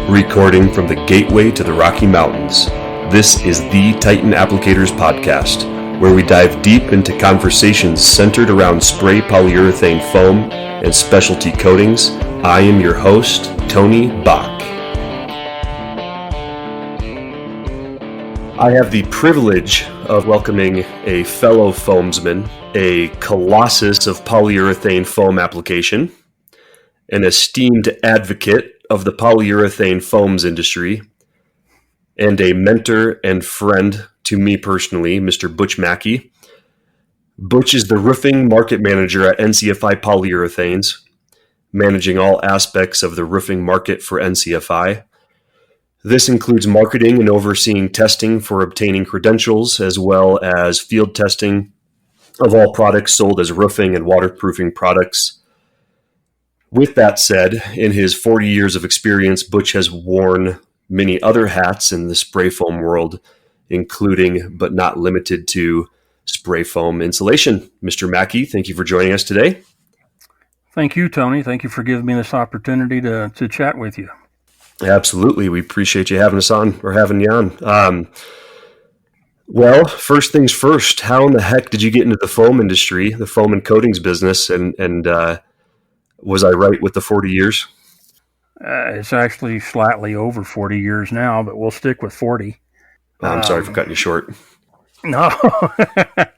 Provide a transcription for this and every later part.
Recording from the gateway to the Rocky Mountains, this is the Titan Applicators Podcast, where we dive deep into conversations centered around spray polyurethane foam and specialty coatings. I am your host, Tony Bach. I have the privilege of welcoming a fellow foamsman, a colossus of polyurethane foam application, an esteemed advocate of the polyurethane foams industry, and a mentor and friend to me personally, Mr. Butch Mackey. Butch is the roofing market manager at NCFI Polyurethanes, managing all aspects of the roofing market for NCFI. This includes marketing and overseeing testing for obtaining credentials, as well as field testing of all products sold as roofing and waterproofing products. With that said, in his 40 years of experience, Butch has worn many other hats in the spray foam world, including but not limited to spray foam insulation. Mr. Mackey, thank you for joining us today. Thank you, Tony. Thank you for giving me this opportunity to chat with you. Absolutely. We appreciate you having us on, or having you on. Well, first things first, how in the heck did you get into the foam industry, the foam and coatings business, and was I right with the 40 years? It's actually slightly over 40 years now, but we'll stick with 40. I'm sorry for cutting you short. No,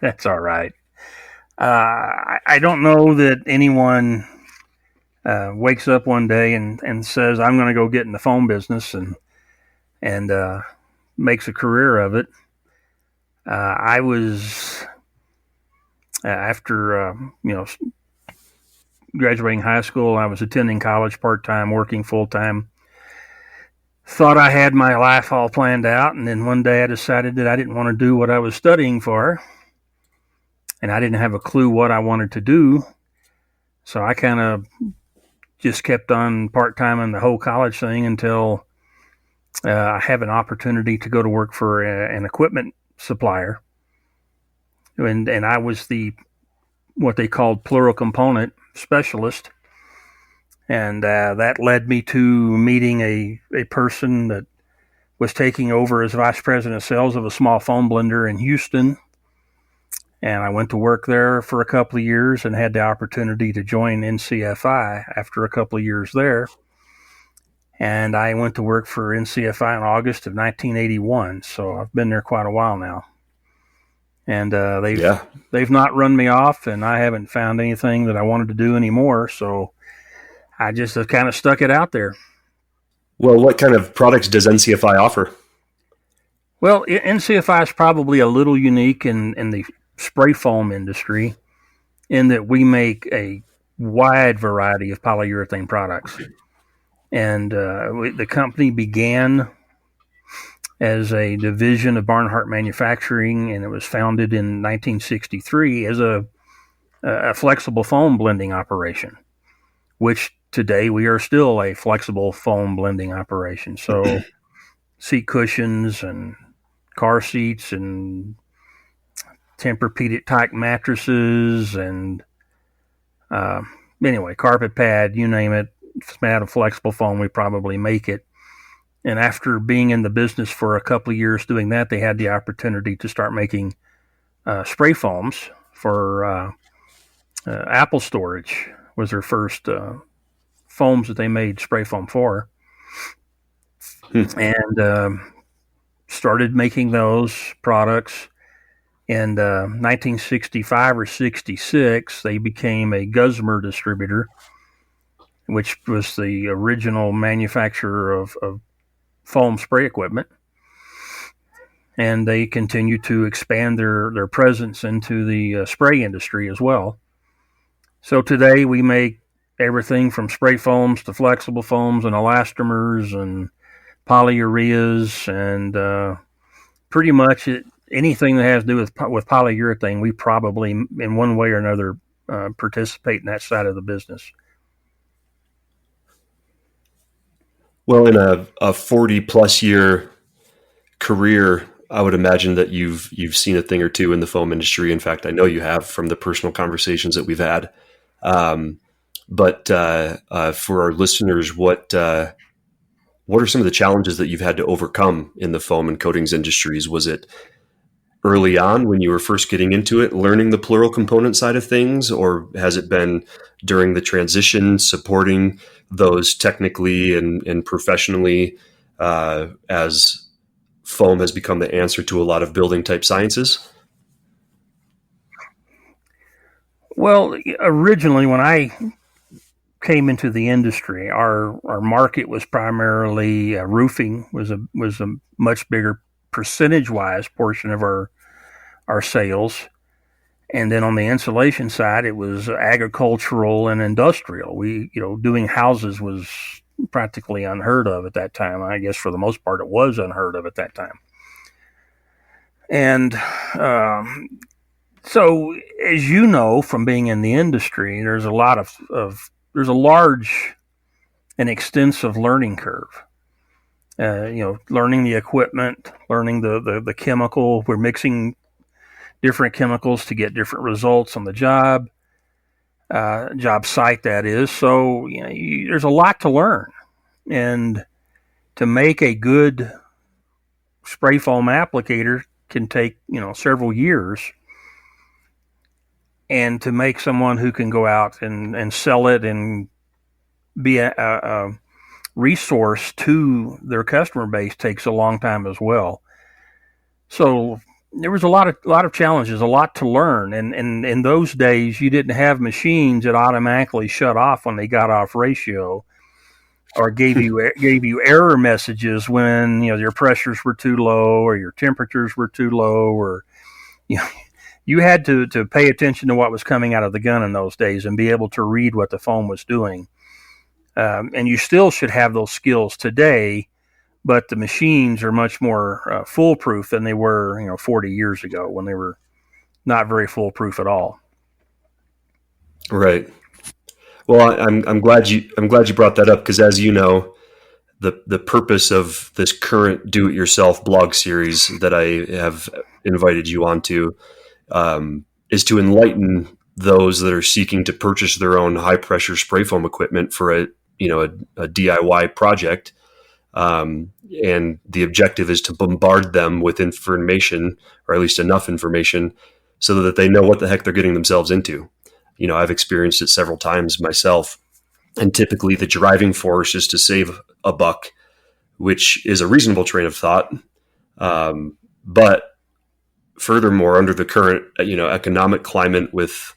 that's all right. I don't know that anyone wakes up one day and says, I'm going to go get in the foam business and makes a career of it. I was, after, graduating high school, I was attending college part-time, working full-time. Thought I had my life all planned out, and then one day I decided that I didn't want to do what I was studying for, and I didn't have a clue what I wanted to do. So I kind of just kept on part-time in the whole college thing until I have an opportunity to go to work for an equipment supplier. And I was what they called plural component specialist, and that led me to meeting a person that was taking over as vice president of sales of a small foam blender in Houston, and I went to work there for a couple of years and had the opportunity to join NCFI after a couple of years there, and I went to work for NCFI in August of 1981, so I've been there quite a while now. And they've not run me off, and I haven't found anything that I wanted to do anymore. So I just have kind of stuck it out there. Well, what kind of products does NCFI offer? Well, NCFI is probably a little unique in the spray foam industry in that we make a wide variety of polyurethane products. And the company began as a division of Barnhart Manufacturing, and it was founded in 1963 as a flexible foam blending operation, which today we are still a flexible foam blending operation. So seat cushions and car seats and Tempur-Pedic type mattresses and anyway, carpet pad, you name it. If it's made out of flexible foam, we probably make it. And after being in the business for a couple of years doing that, they had the opportunity to start making spray foams for Apple storage was their first foams that they made spray foam for. And started making those products. In 1965 or 66, they became a Guzmer distributor, which was the original manufacturer of foam spray equipment, and they continue to expand their presence into the spray industry as well. So today we make everything from spray foams to flexible foams and elastomers and polyureas and pretty much anything that has to do with polyurethane, we probably in one way or another participate in that side of the business. Well, in a 40-plus year career, I would imagine that you've seen a thing or two in the foam industry. In fact, I know you have from the personal conversations that we've had. But for our listeners, what what are some of the challenges that you've had to overcome in the foam and coatings industries? Was it early on when you were first getting into it, learning the plural component side of things, or has it been during the transition, supporting those technically and professionally as foam has become the answer to a lot of building type sciences? Well, originally when I came into the industry, our market was primarily roofing was a much bigger percentage-wise portion of our sales. And then on the insulation side, it was agricultural and industrial. Doing houses was practically unheard of at that time. I guess for the most part, it was unheard of at that time. And so, as you know from being in the industry, there's a lot there's a large and extensive learning curve. Learning the equipment, learning the chemical. We're mixing different chemicals to get different results on the job site, that is. So there's a lot to learn, and to make a good spray foam applicator can take several years, and to make someone who can go out and sell it and be a resource to their customer base takes a long time as well. So there was a lot of challenges, a lot to learn, and in those days you didn't have machines that automatically shut off when they got off ratio, or gave you error messages when your pressures were too low or your temperatures were too low, or you had to pay attention to what was coming out of the gun in those days and be able to read what the foam was doing. And you still should have those skills today, but the machines are much more foolproof than they were 40 years ago, when they were not very foolproof at all. Right. Well, I'm glad you brought that up, because as you know, the purpose of this current do-it-yourself blog series that I have invited you onto is to enlighten those that are seeking to purchase their own high-pressure spray foam equipment for a DIY project. And the objective is to bombard them with information, or at least enough information, so that they know what the heck they're getting themselves into. I've experienced it several times myself, and typically the driving force is to save a buck, which is a reasonable train of thought. But furthermore, under the current, economic climate, with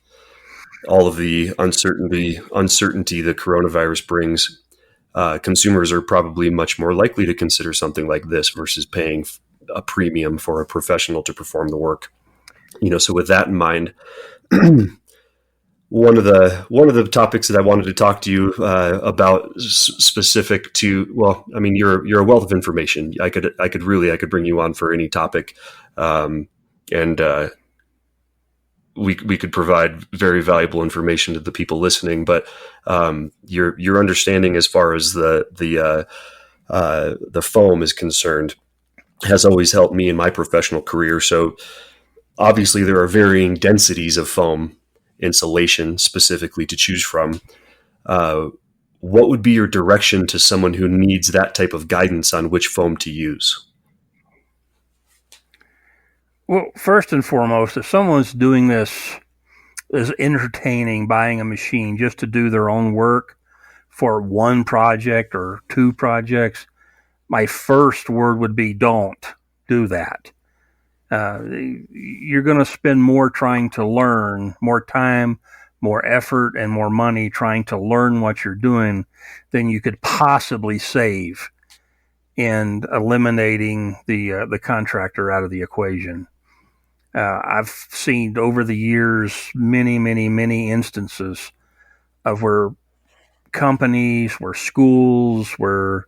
all of the uncertainty the coronavirus brings, consumers are probably much more likely to consider something like this versus paying a premium for a professional to perform the work. So with that in mind, one of the topics that I wanted to talk to you about, specific to, well, I mean, you're a wealth of information. I could bring you on for any topic, and we could provide very valuable information to the people listening. But your understanding as far as the foam is concerned has always helped me in my professional career. So obviously there are varying densities of foam insulation specifically to choose from. What would be your direction to someone who needs that type of guidance on which foam to use? Well, first and foremost, if someone's doing this as entertaining, buying a machine just to do their own work for one project or two projects, my first word would be don't do that. You're going to spend more trying to learn, more time, more effort, and more money trying to learn what you're doing than you could possibly save in eliminating the contractor out of the equation. I've seen over the years many, many, many instances of where companies, where schools, where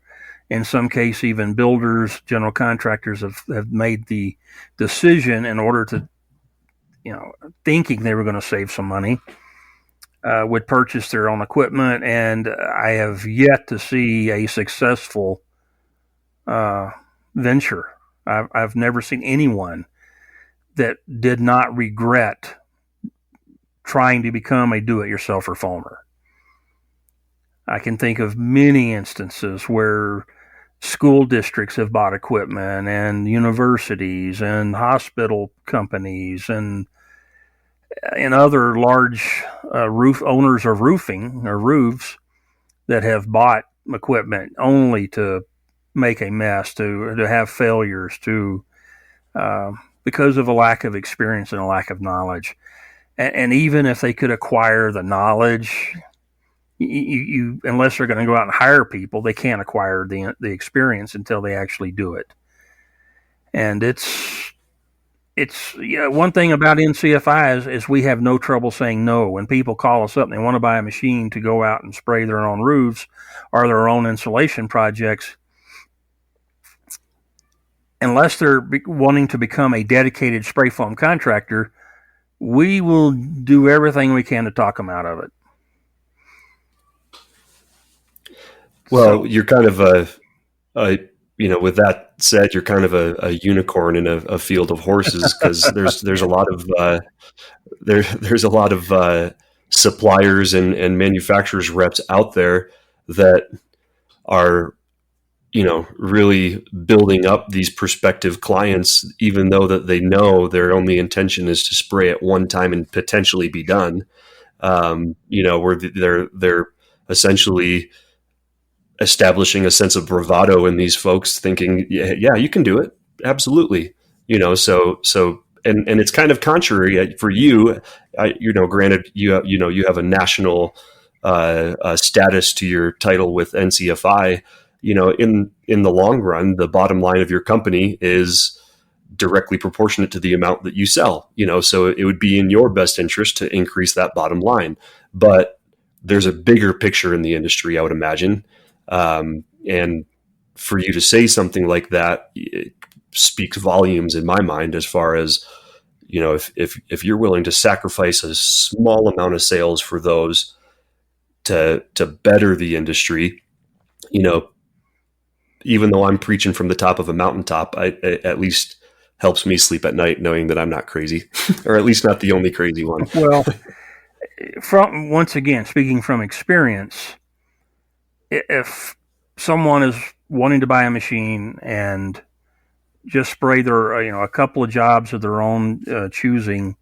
in some case even builders, general contractors have made the decision in order to, thinking they were going to save some money, would purchase their own equipment. And I have yet to see a successful venture. I've never seen anyone that did not regret trying to become a do-it-yourselfer foamer. I can think of many instances where school districts have bought equipment, and universities and hospital companies and other large roof owners of roofing or roofs that have bought equipment only to make a mess, to have failures, because of a lack of experience and a lack of knowledge. And even if they could acquire the knowledge, you unless they're going to go out and hire people, they can't acquire the experience until they actually do it. And it's one thing about NCFI is we have no trouble saying no. When people call us up and they want to buy a machine to go out and spray their own roofs or their own insulation projects, unless they're wanting to become a dedicated spray foam contractor, we will do everything we can to talk them out of it. Well, you're kind of with that said, you're kind of a unicorn in a field of horses, because there's a lot of there's a lot of suppliers and manufacturers reps out there that are really building up these prospective clients, even though that they know their only intention is to spray at one time and potentially be done. Where they're essentially establishing a sense of bravado in these folks, thinking, yeah, you can do it. Absolutely. So it's kind of contrary for you. Granted, you have a national status to your title with NCFI. In the long run, the bottom line of your company is directly proportionate to the amount that you sell. So it would be in your best interest to increase that bottom line. But there's a bigger picture in the industry, I would imagine. And for you to say something like that, it speaks volumes in my mind, as far as, if you're willing to sacrifice a small amount of sales for those to better the industry, even though I'm preaching from the top of a mountaintop, it at least helps me sleep at night knowing that I'm not crazy, or at least not the only crazy one. Well, once again, speaking from experience, if someone is wanting to buy a machine and just spray their, a couple of jobs of their own choosing,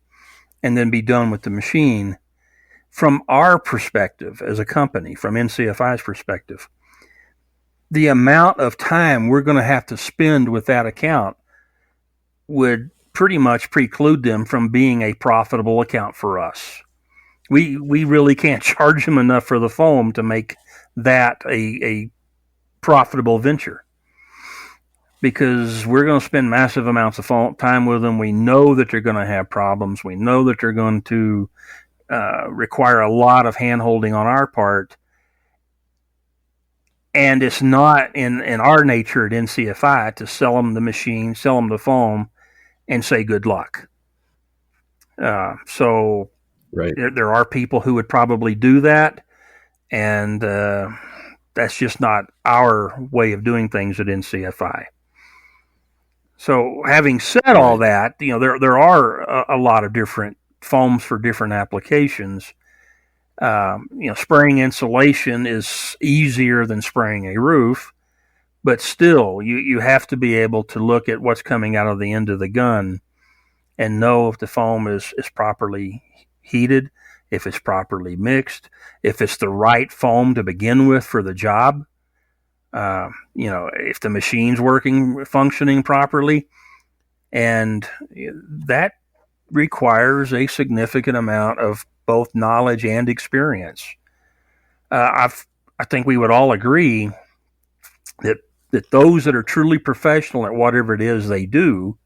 and then be done with the machine, from our perspective as a company, from NCFI's perspective, the amount of time we're going to have to spend with that account would pretty much preclude them from being a profitable account for us. We really can't charge them enough for the foam to make that a profitable venture, because we're going to spend massive amounts of time with them. We know that they're going to have problems. We know that they're going to require a lot of hand-holding on our part. And it's not in our nature at NCFI to sell them the machine, sell them the foam, and say good luck. So right. There are people who would probably do that, and that's just not our way of doing things at NCFI. So having said all that, there are a lot of different foams for different applications. Spraying insulation is easier than spraying a roof, but still, you have to be able to look at what's coming out of the end of the gun and know if the foam is properly heated, if it's properly mixed, if it's the right foam to begin with for the job. If the machine's functioning properly, and that requires a significant amount of both knowledge and experience. I think we would all agree that those that are truly professional at whatever it is they do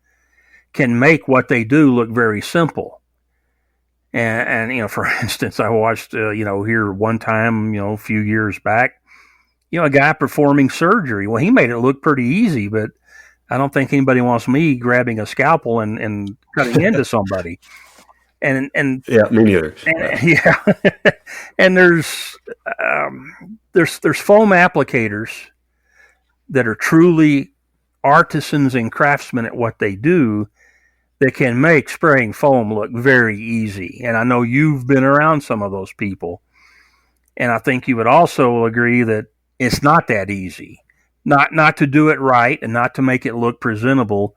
can make what they do look very simple. And for instance, I watched here one time, a few years back, a guy performing surgery. Well, he made it look pretty easy, but I don't think anybody wants me grabbing a scalpel and cutting into somebody. And yeah, me neither. And there's foam applicators that are truly artisans and craftsmen at what they do, that can make spraying foam look very easy. And I know you've been around some of those people, and I think you would also agree that it's not that easy. not to do it right and not to make it look presentable.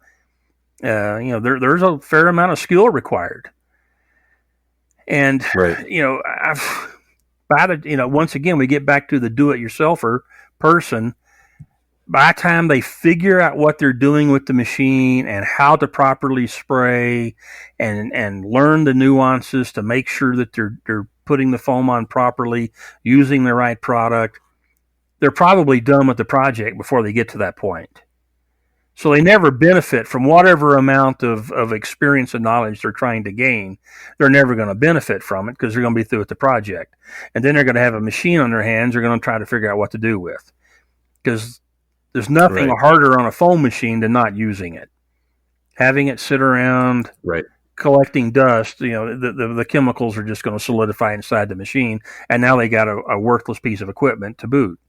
There's a fair amount of skill required. And, Right. once again, we get back to the do-it-yourselfer person. By the time they figure out what they're doing with the machine and how to properly spray and learn the nuances to make sure that they're putting the foam on properly, using the right product, they're probably done with the project before they get to that point. So they never benefit from whatever amount of experience and knowledge they're trying to gain. They're never going to benefit from it because they're going to be through with the project. And then they're going to have a machine on their hands they're going to try to figure out what to do with. Because there's nothing harder on a foam machine than not using it. Having it sit around, collecting dust, the chemicals are just going to solidify inside the machine. And now they got a worthless piece of equipment to boot.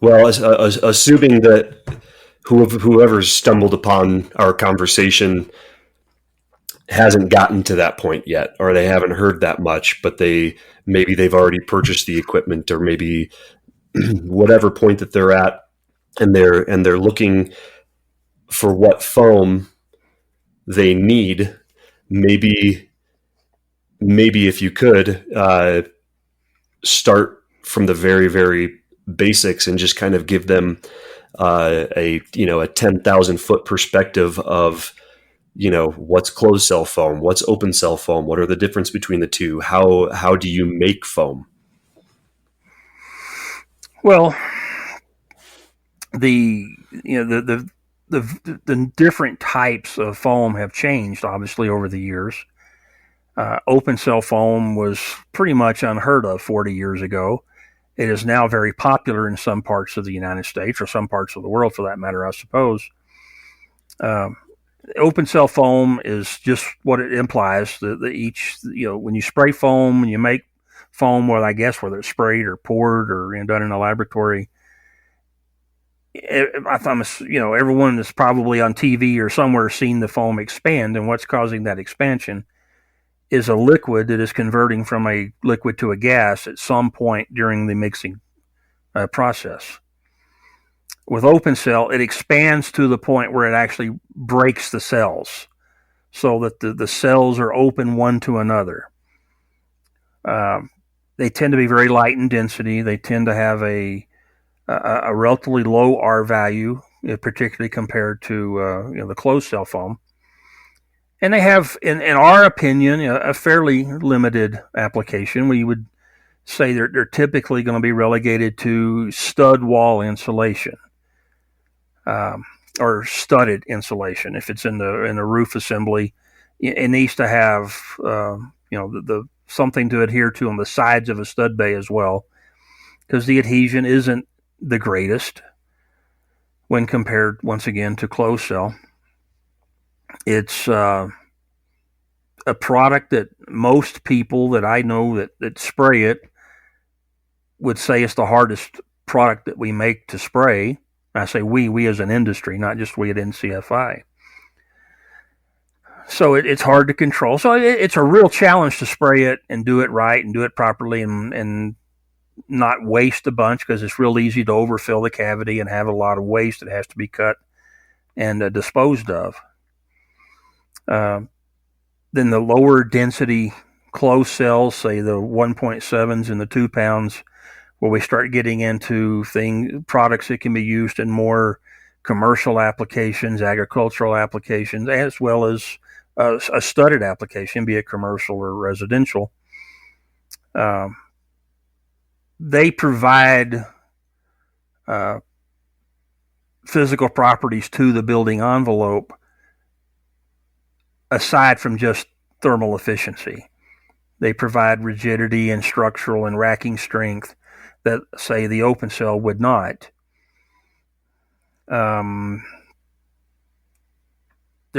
Well, assuming that whoever's stumbled upon our conversation hasn't gotten to that point yet, or they haven't heard that much, but maybe they've already purchased the equipment, or maybe whatever point that they're at, and they're looking for what foam they need. Maybe if you could start from the very, very basics and just kind of give them a 10,000 foot perspective of what's closed cell foam, what's open cell foam, what are the difference between the two, how do you make foam? Well, the different types of foam have changed obviously over the years. Open cell foam was pretty much unheard of 40 years ago. It is now very popular in some parts of the United States, or some parts of the world for that matter, I suppose. Open cell foam is just what it implies. When you spray foam, when you make foam, whether it's sprayed or poured or done in a laboratory, everyone that's probably on TV or somewhere seen the foam expand, and what's causing that expansion is a liquid that is converting from a liquid to a gas at some point during the mixing process. With open cell, it expands to the point where it actually breaks the cells so that the cells are open one to another. They tend to be very light in density. They tend to have a relatively low R value, particularly compared to the closed cell foam. And they have, in our opinion, a fairly limited application. We would say they're typically going to be relegated to stud wall insulation, or studded insulation. If it's in the roof assembly, it needs to have the something to adhere to on the sides of a stud bay as well, because the adhesion isn't the greatest when compared once again to closed cell. It's a product that most people that I know that spray it would say it's the hardest product that we make to spray. I say we as an industry, not just we at NCFI. So it's hard to control. So it's a real challenge to spray it and do it right and do it properly and not waste a bunch, because it's real easy to overfill the cavity and have a lot of waste that has to be cut and disposed of. Then the lower density closed cells, say the 1.7s and the 2 pounds, where we start getting into products that can be used in more commercial applications, agricultural applications, as well as a studded application, be it commercial or residential. They provide physical properties to the building envelope aside from just thermal efficiency. They provide rigidity and structural and racking strength that, say, the open cell would not. They're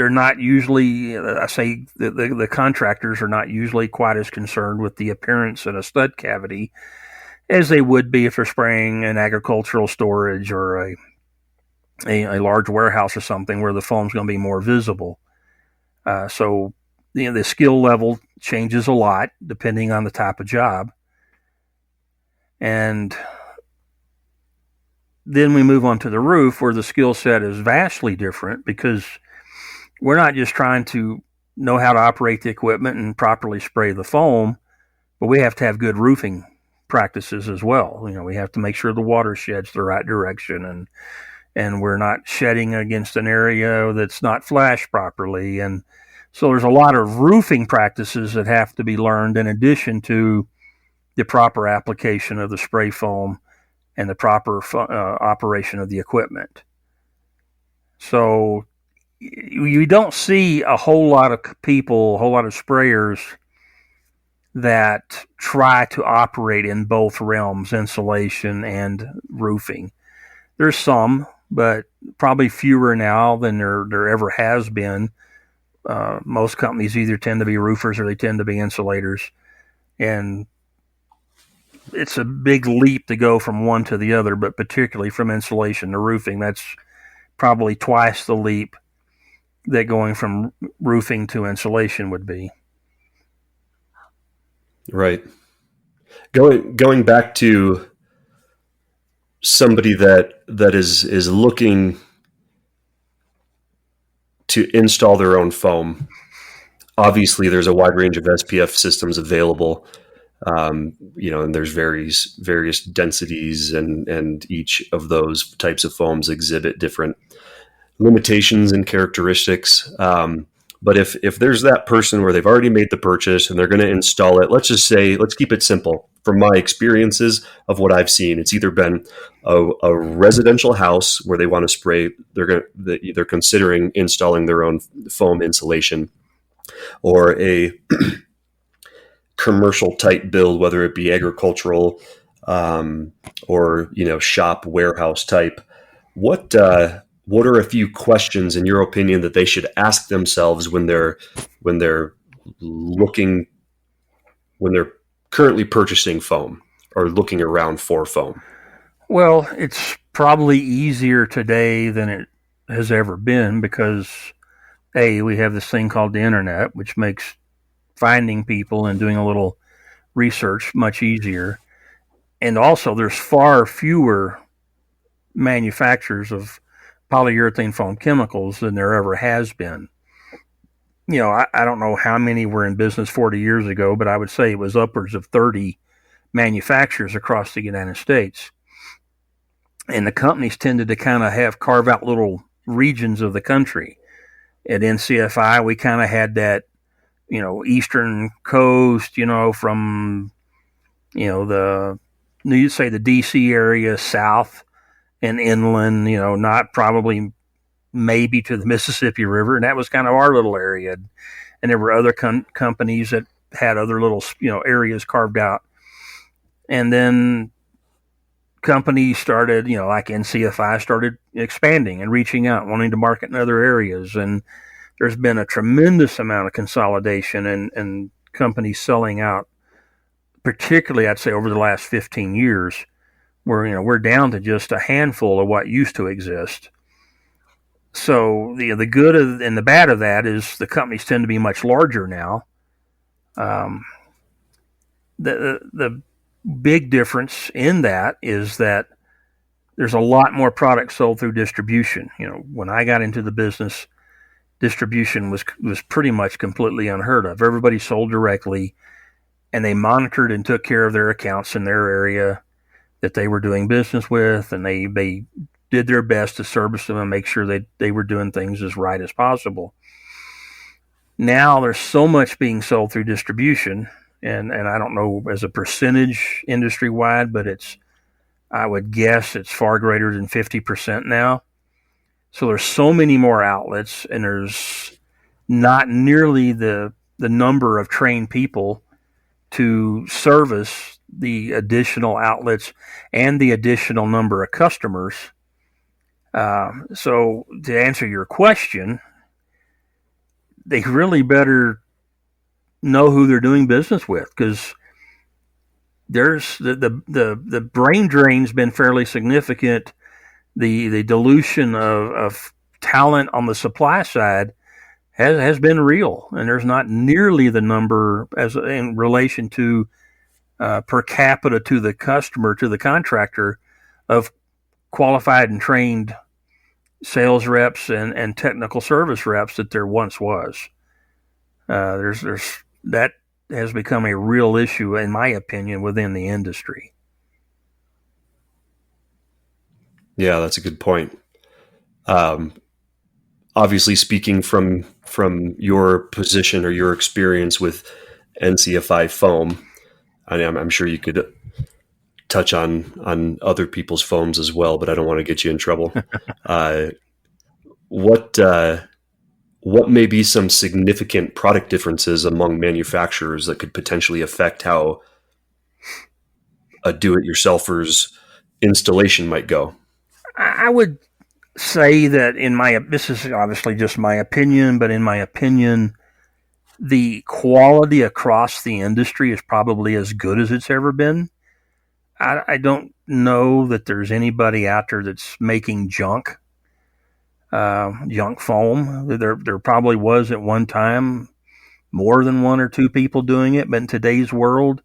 not usually, the contractors are not usually quite as concerned with the appearance in a stud cavity as they would be if they're spraying an agricultural storage or a large warehouse or something where the foam's going to be more visible. So the skill level changes a lot depending on the type of job. And Then we move on to the roof, where the skill set is vastly different, because we're not just trying to know how to operate the equipment and properly spray the foam, but we have to have good roofing practices as well. We have to make sure the water sheds the right direction, and we're not shedding against an area that's not flashed properly. And so there's a lot of roofing practices that have to be learned, in addition to the proper application of the spray foam and the proper operation of the equipment. So you don't see a whole lot of people, a whole lot of sprayers that try to operate in both realms, insulation and roofing. There's some, but probably fewer now than there ever has been. Most companies either tend to be roofers or they tend to be insulators. And it's a big leap to go from one to the other, but particularly from insulation to roofing, that's probably twice the leap that going from roofing to insulation would be. Right. Going back to somebody that is looking to install their own foam. Obviously, there's a wide range of SPF systems available. And there's various densities, and each of those types of foams exhibit different limitations and characteristics. But if there's that person where they've already made the purchase and they're going to install it, let's keep it simple. From my experiences of what I've seen, it's either been a residential house where they want to spray, they're considering installing their own foam insulation, or a commercial type build, whether it be agricultural or shop warehouse type. What are a few questions, in your opinion, that they should ask themselves when they're currently purchasing foam or looking around for foam? Well, it's probably easier today than it has ever been, because we have this thing called the internet, which makes finding people and doing a little research much easier. And also there's far fewer manufacturers of polyurethane foam chemicals than there ever has been. I don't know how many were in business 40 years ago, but I would say it was upwards of 30 manufacturers across the United States. And the companies tended to kind of carve out little regions of the country. At NCFI, we kind of had that, eastern coast, from, you'd say the DC area south and inland, not probably maybe to the Mississippi River. And that was kind of our little area. And there were other companies that had other little, areas carved out. And then companies started, like NCFI started expanding and reaching out, wanting to market in other areas. And there's been a tremendous amount of consolidation and companies selling out, particularly I'd say over the last 15 years, where, we're down to just a handful of what used to exist. So the good and the bad of that is the companies tend to be much larger now. The big difference in that is that there's a lot more product sold through distribution. When I got into the business, distribution was pretty much completely unheard of. Everybody sold directly, and they monitored and took care of their accounts in their area that they were doing business with, and they did their best to service them and make sure they were doing things as right as possible. Now there's so much being sold through distribution, and I don't know as a percentage industry-wide, but I would guess it's far greater than 50% now. So there's so many more outlets, and there's not nearly the number of trained people to service the additional outlets and the additional number of customers. So to answer your question, they really better know who they're doing business with, because there's the brain drain's been fairly significant. The dilution of talent on the supply side has been real, and there's not nearly the number as in relation to per capita to the customer, to the contractor, of qualified and trained sales reps and technical service reps that there once was. There's that has become a real issue, in my opinion, within the industry. Yeah, that's a good point. Obviously, speaking from your position or your experience with NCFI foam, I'm sure you could touch on other people's foams as well, but I don't want to get you in trouble. What may be some significant product differences among manufacturers that could potentially affect how a do-it-yourselfer's installation might go? I would say that this is obviously just my opinion, but in my opinion, the quality across the industry is probably as good as it's ever been. I don't know that there's anybody out there that's making junk foam. There probably was at one time more than one or two people doing it, but in today's world,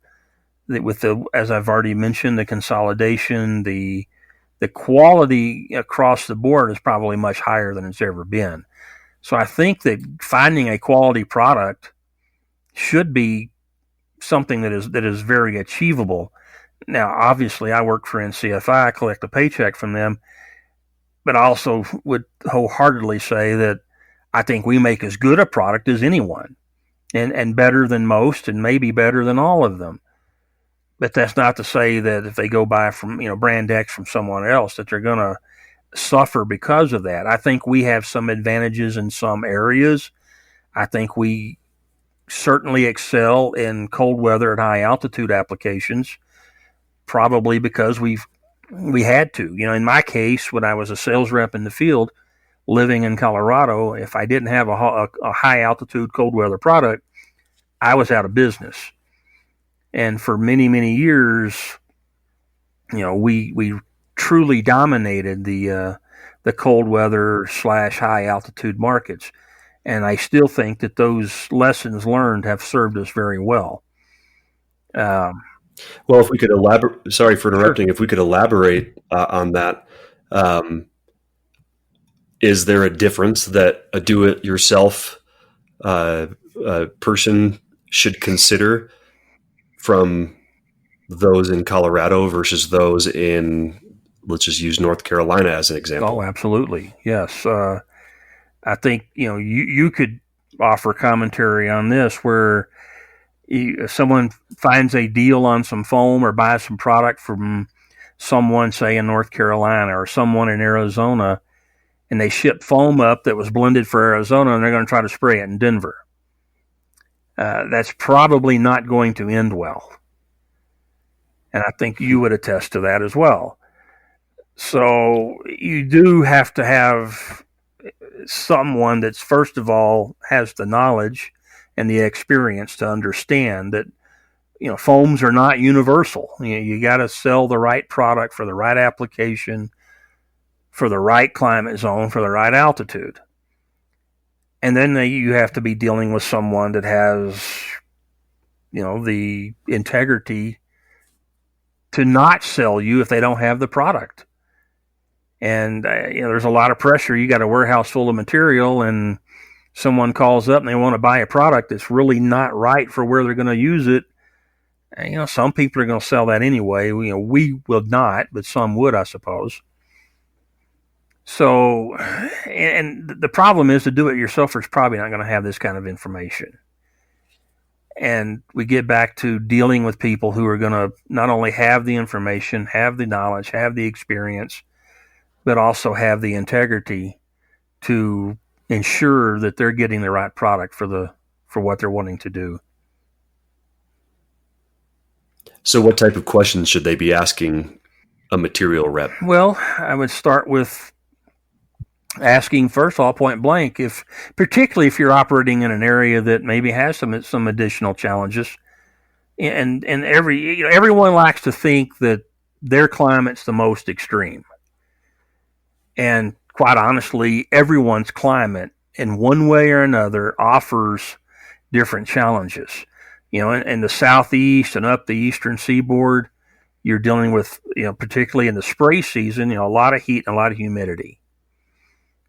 with as I've already mentioned, the consolidation, the quality across the board is probably much higher than it's ever been. So I think that finding a quality product should be something that is very achievable. Now, obviously, I work for NCFI, I collect a paycheck from them, but I also would wholeheartedly say that I think we make as good a product as anyone, and better than most, and maybe better than all of them. But that's not to say that if they go buy from brand X from someone else that they're going to suffer because of that. I think we have some advantages in some areas. I think we certainly excel in cold weather and high altitude applications, probably because we had to. In my case, when I was a sales rep in the field living in Colorado, if I didn't have a high altitude cold weather product, I was out of business. And for many, many years, we truly dominated the cold weather / high altitude markets. And I still think that those lessons learned have served us very well. Well, if we could elaborate, sorry for interrupting, sure. If we could elaborate on that, is there a difference that a do-it-yourself person should consider from those in Colorado versus those in, let's just use North Carolina as an example? Oh, absolutely. Yes. I think, you could offer commentary on this where if someone finds a deal on some foam or buys some product from someone, say, in North Carolina or someone in Arizona, and they ship foam up that was blended for Arizona, and they're going to try to spray it in Denver. That's probably not going to end well. And I think you would attest to that as well. So you do have to have someone that's, first of all, has the knowledge and the experience to understand that, foams are not universal. You got to sell the right product for the right application, for the right climate zone, for the right altitude. And then you have to be dealing with someone that has, the integrity to not sell you if they don't have the product. And, there's a lot of pressure. You got a warehouse full of material and someone calls up and they want to buy a product that's really not right for where they're going to use it. And, some people are going to sell that anyway. We will not, but some would, I suppose. So, and the problem is the do-it-yourselfer is probably not going to have this kind of information. And we get back to dealing with people who are going to not only have the information, have the knowledge, have the experience, but also have the integrity to ensure that they're getting the right product for what they're wanting to do. So what type of questions should they be asking a material rep? Well, I would start with asking, first of all, point blank, particularly if you're operating in an area that maybe has some additional challenges, and everyone likes to think that their climate's the most extreme. And quite honestly, everyone's climate in one way or another offers different challenges. In the southeast and up the eastern seaboard, You're dealing with, particularly in the spray season, a lot of heat and a lot of humidity.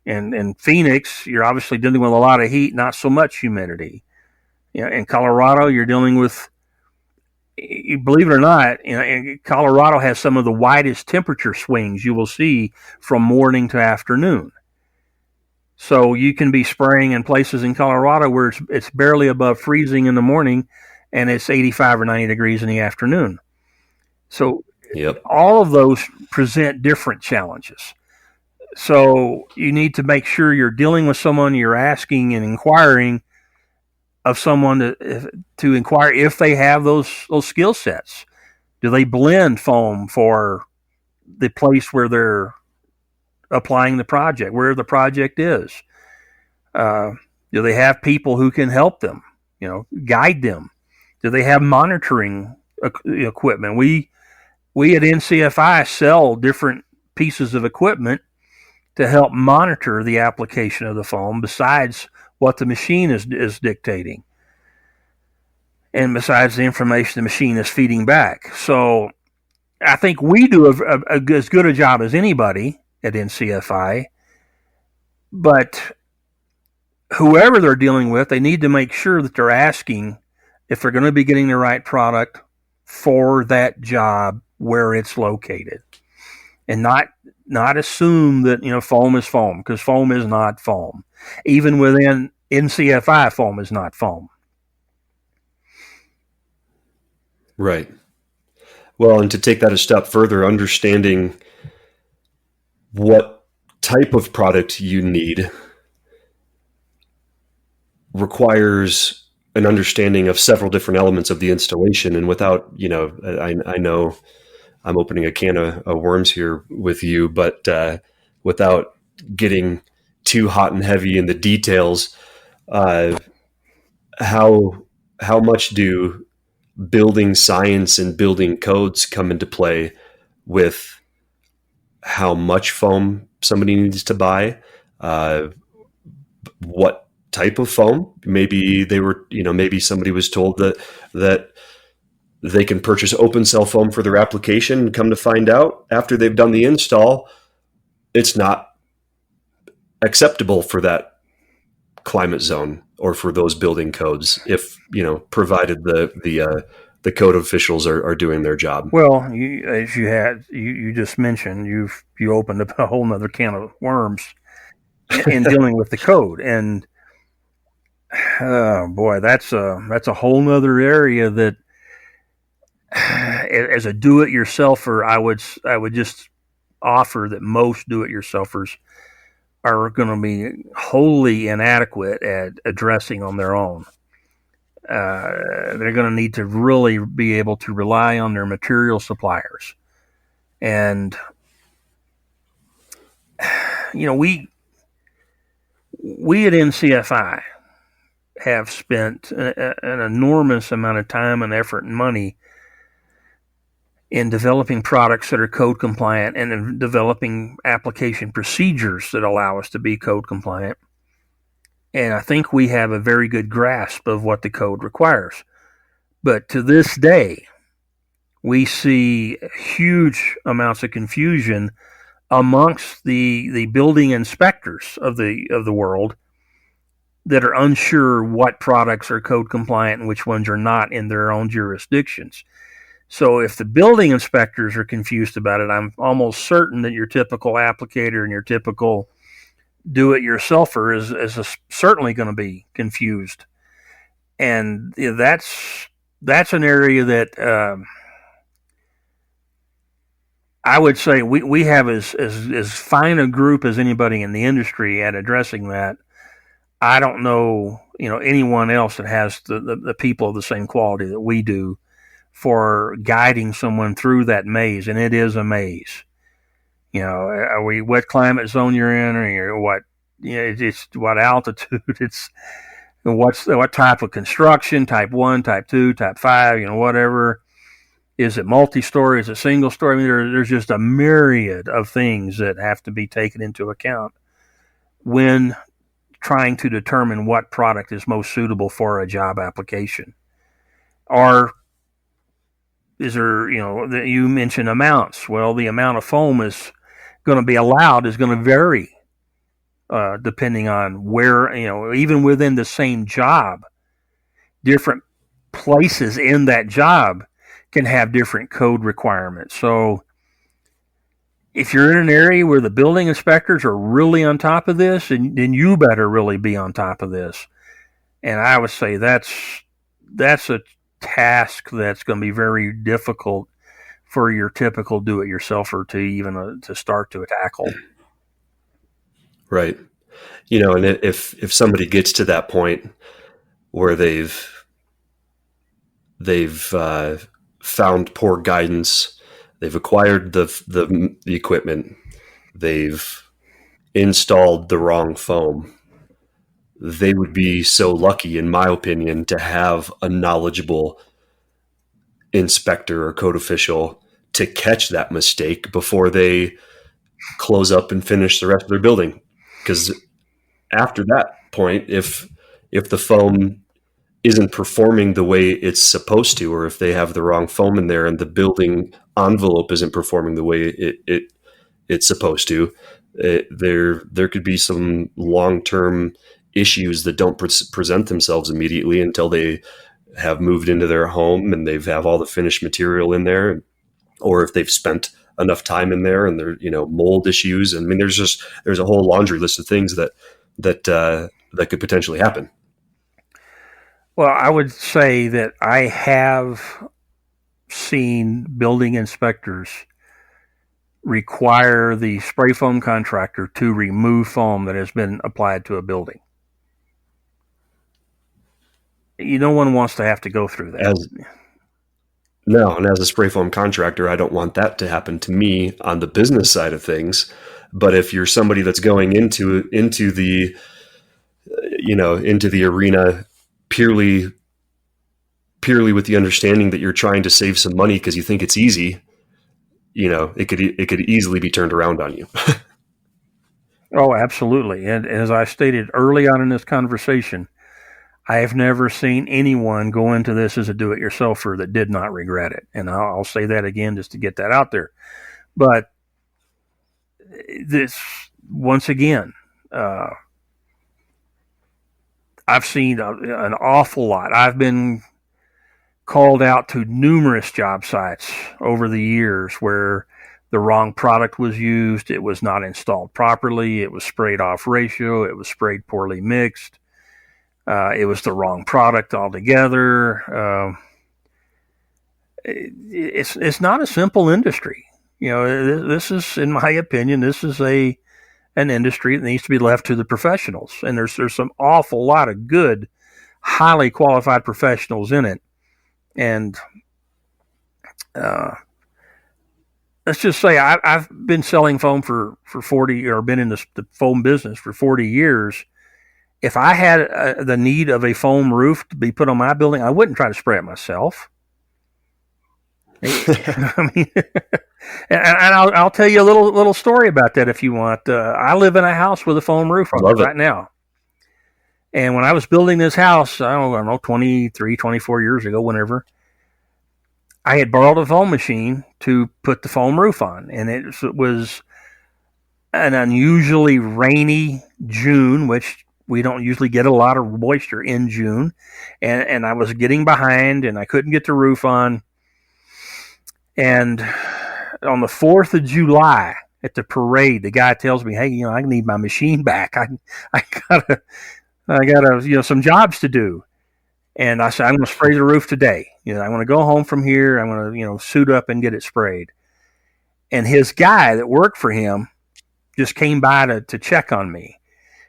And in Phoenix, you're obviously dealing with a lot of heat, not so much humidity. In Colorado, you're dealing with, believe it or not, Colorado has some of the widest temperature swings you will see from morning to afternoon. So you can be spraying in places in Colorado where it's barely above freezing in the morning, and it's 85 or 90 degrees in the afternoon. So all of those present different challenges. So you need to make sure you're dealing with someone, you're asking and inquiring of someone to inquire if they have those skill sets. Do they blend foam for the place where they're applying the project, where the project is? Do they have people who can help them, guide them? Do they have monitoring equipment? We at NCFI sell different pieces of equipment to help monitor the application of the foam besides what the machine is dictating, and besides the information the machine is feeding back. So I think we do as good a job as anybody at NCFI, but whoever they're dealing with, they need to make sure that they're asking if they're going to be getting the right product for that job where it's located, and not assume that foam is foam, because foam is not foam. Even within NCFI, foam is not foam. Right. Well, and to take that a step further, understanding what type of product you need requires an understanding of several different elements of the installation. And without, I know I'm opening a can of worms here with you, but without getting too hot and heavy in the details, how much do building science and building codes come into play with how much foam somebody needs to buy? What type of foam? Maybe they were, maybe somebody was told that they can purchase open cell foam for their application, and come to find out after they've done the install, it's not acceptable for that climate zone or for those building codes, if provided the code officials are doing their job. Well, as you just mentioned, you opened up a whole nother can of worms in dealing with the code, and oh boy, that's a whole nother area that, as a do-it-yourselfer, I would just offer that most do-it-yourselfers are going to be wholly inadequate at addressing on their own. They're going to need to really be able to rely on their material suppliers. And, we at NCFI have spent an enormous amount of time and effort and money in developing products that are code compliant, and in developing application procedures that allow us to be code compliant. And I think we have a very good grasp of what the code requires. But to this day, we see huge amounts of confusion amongst the building inspectors of the world that are unsure what products are code compliant and which ones are not in their own jurisdictions. So if the building inspectors are confused about it, I'm almost certain that your typical applicator and your typical do-it-yourselfer is certainly going to be confused. And that's an area that I would say we have as fine a group as anybody in the industry at addressing that. I don't know, anyone else that has the people of the same quality that we do for guiding someone through that maze, and it is a maze. Are we what climate zone you're in, or you're what? It's what altitude. It's what type of construction? Type 1, Type 2, Type 5. Whatever. Is it multi-story? Is it single story? I mean, there's just a myriad of things that have to be taken into account when trying to determine what product is most suitable for a job application. Or Is there, you mentioned amounts. Well, the amount of foam is going to be allowed is going to vary depending on where, even within the same job, different places in that job can have different code requirements. So if you're in an area where the building inspectors are really on top of this, then you better really be on top of this. And I would say that's a task that's going to be very difficult for your typical do-it-yourselfer to even to start to tackle. Right. And if somebody gets to that point where they've found poor guidance, they've acquired the equipment, they've installed the wrong foam, they would be so lucky, in my opinion, to have a knowledgeable inspector or code official to catch that mistake before they close up and finish the rest of their building. Because after that point, if the foam isn't performing the way it's supposed to, or if they have the wrong foam in there and the building envelope isn't performing the way it's supposed to, there could be some long-term issues that don't present themselves immediately until they have moved into their home and they have all the finished material in there, or if they've spent enough time in there and there, mold issues. I mean, there's a whole laundry list of things that could potentially happen. Well, I would say that I have seen building inspectors require the spray foam contractor to remove foam that has been applied to a building. No one wants to have to go through that. And as a spray foam contractor, I don't want that to happen to me on the business side of things. But if you're somebody that's going into the arena purely with the understanding that you're trying to save some money because you think it's easy, it could easily be turned around on you. Oh, absolutely. And as I stated early on in this conversation, I have never seen anyone go into this as a do-it-yourselfer that did not regret it. And I'll say that again just to get that out there. But this, once again, I've seen an awful lot. I've been called out to numerous job sites over the years where the wrong product was used. It was not installed properly. It was sprayed off ratio. It was sprayed poorly mixed. It was the wrong product altogether. It's not a simple industry. This is, in my opinion, this is an industry that needs to be left to the professionals. And there's some awful lot of good, highly qualified professionals in it. And let's just say I've been selling foam for 40, or been in the foam business for 40 years. If I had the need of a foam roof to be put on my building, I wouldn't try to spray it myself. I mean, and I'll tell you a little story about that if you want. I live in a house with a foam roof on it right now. And when I was building this house, I don't know, 23, 24 years ago, whenever, I had borrowed a foam machine to put the foam roof on. And it was an unusually rainy June, which we don't usually get a lot of moisture in June. And I was getting behind and I couldn't get the roof on. And on the 4th of July at the parade, the guy tells me, "Hey, I need my machine back. I gotta, some jobs to do." And I said, "I'm going to spray the roof today. I want to go home from here. I'm going to, suit up and get it sprayed." And his guy that worked for him just came by to check on me.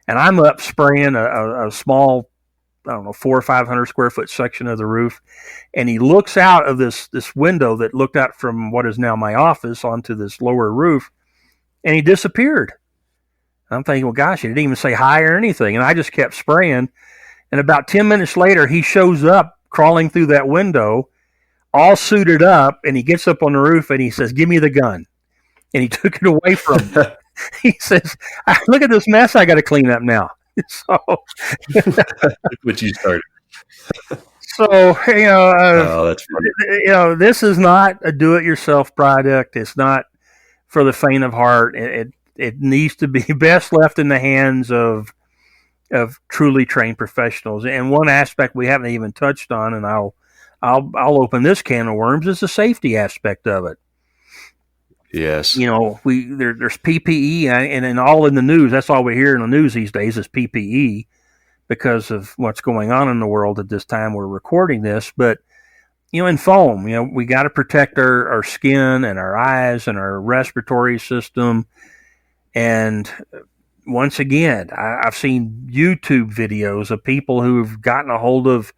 And I'm up spraying a small, 400 or 500 square foot section of the roof. And he looks out of this window that looked out from what is now my office onto this lower roof, and he disappeared. I'm thinking, well, gosh, he didn't even say hi or anything. And I just kept spraying. And about 10 minutes later, he shows up crawling through that window, all suited up, and he gets up on the roof and he says, "Give me the gun." And he took it away from me. He says, "Look at this mess I got to clean up now." So, which you started. So Oh, that's funny. this is not a do-it-yourself product. It's not for the faint of heart. It needs to be best left in the hands of truly trained professionals. And one aspect we haven't even touched on, and I'll open this can of worms, is the safety aspect of it. Yes. There's PPE, and all in the news. That's all we hear in the news these days is PPE because of what's going on in the world at this time we're recording this. But in foam, we got to protect our skin and our eyes and our respiratory system. And once again, I've seen YouTube videos of people who've gotten a hold of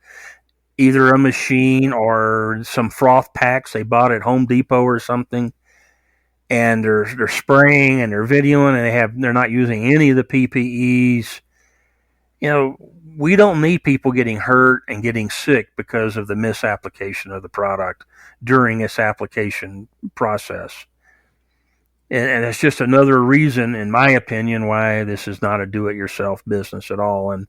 either a machine or some froth packs they bought at Home Depot or something, and they're spraying and they're videoing, and they're not using any of the PPEs. We don't need people getting hurt and getting sick because of the misapplication of the product during its application process. And it's just another reason, in my opinion, why this is not a do-it-yourself business at all. And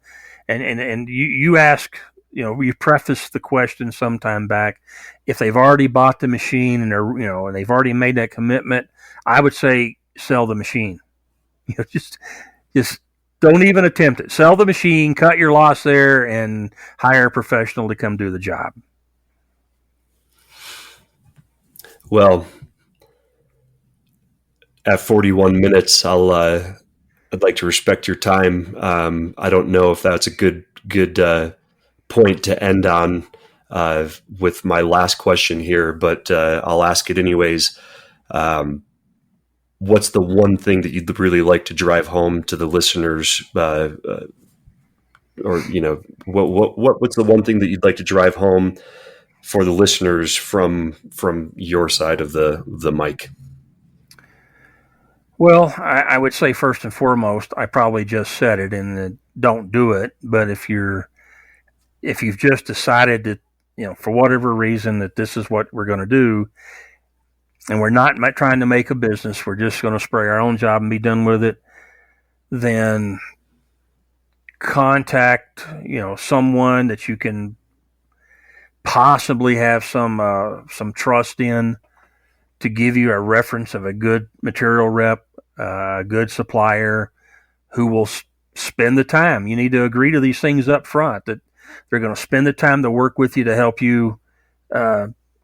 you ask, you prefaced the question sometime back, if they've already bought the machine and and they've already made that commitment, I would say sell the machine. Just don't even attempt it. Sell the machine, cut your loss there, and hire a professional to come do the job. Well, at 41 minutes, I'd like to respect your time. I don't know if that's a good point to end on with my last question here, but I'll ask it anyways. What's the one thing that you'd really like to drive home to the listeners, or what's the one thing that you'd like to drive home for the listeners from your side of the mic? Well, I would say first and foremost, I probably just said it, and don't do it. But if you've just decided that, for whatever reason, that this is what we're going to do, and we're not trying to make a business, we're just going to spray our own job and be done with it, then contact, someone that you can possibly have some trust in to give you a reference of a good material rep, a good supplier who will spend the time. You need to agree to these things up front, that they're going to spend the time to work with you to help you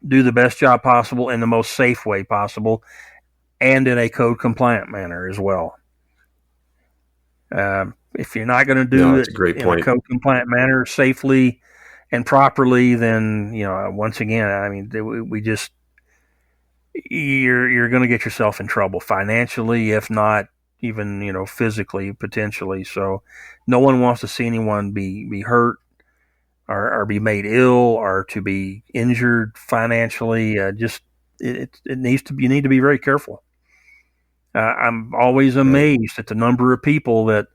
do the best job possible in the most safe way possible, and in a code compliant manner as well. If you're not going to do it in a code compliant manner safely and properly, then once again, you're going to get yourself in trouble financially, if not even physically, potentially. So no one wants to see anyone be hurt or be made ill or to be injured financially. You need to be very careful. I'm always amazed at the number of people that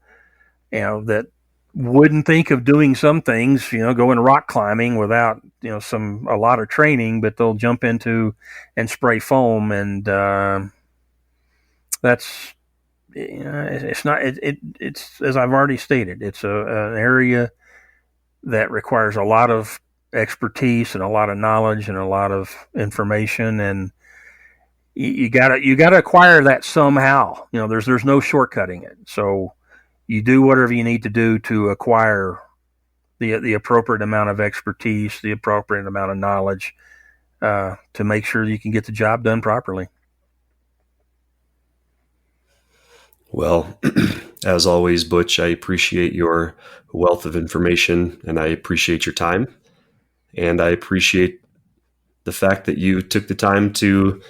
that wouldn't think of doing some things, going rock climbing without a lot of training, but they'll jump into and spray foam, and that's it's as I've already stated, it's an area that requires a lot of expertise and a lot of knowledge and a lot of information, and you gotta acquire that somehow. There's no shortcutting it. So you do whatever you need to do to acquire the appropriate amount of expertise, the appropriate amount of knowledge, to make sure you can get the job done properly. Well, as always, Butch, I appreciate your wealth of information, and I appreciate your time, and I appreciate the fact that you took the time to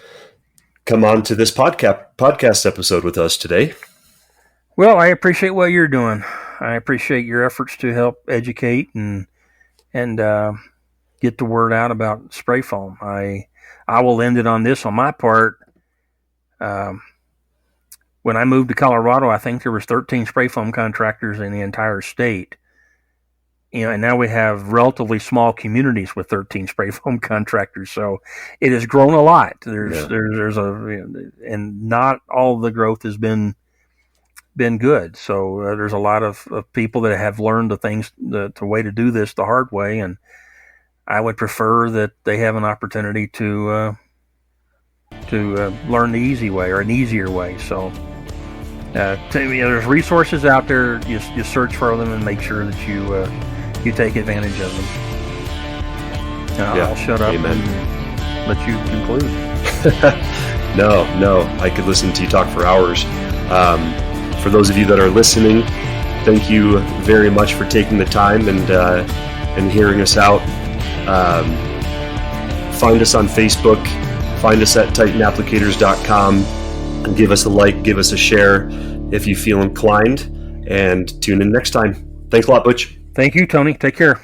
come on to this podcast episode with us today. Well, I appreciate what you're doing. I appreciate your efforts to help educate and get the word out about spray foam. I will end it on this on my part. When I moved to Colorado, I think there was 13 spray foam contractors in the entire state. And now we have relatively small communities with 13 spray foam contractors. So it has grown a lot. And not all the growth has been good. So there's a lot of people that have learned the way to do this the hard way. And I would prefer that they have an opportunity to learn the easy way or an easier way. So there's resources out there. You search for them and make sure that you take advantage of them. I'll shut up Amen. and let you conclude. No, I could listen to you talk for hours. For those of you that are listening, thank you very much for taking the time and hearing us out. Find us on Facebook. Find us at TitanApplicators.com. And give us a like, give us a share if you feel inclined, and tune in next time. Thanks a lot, Butch. Thank you, Tony. Take care.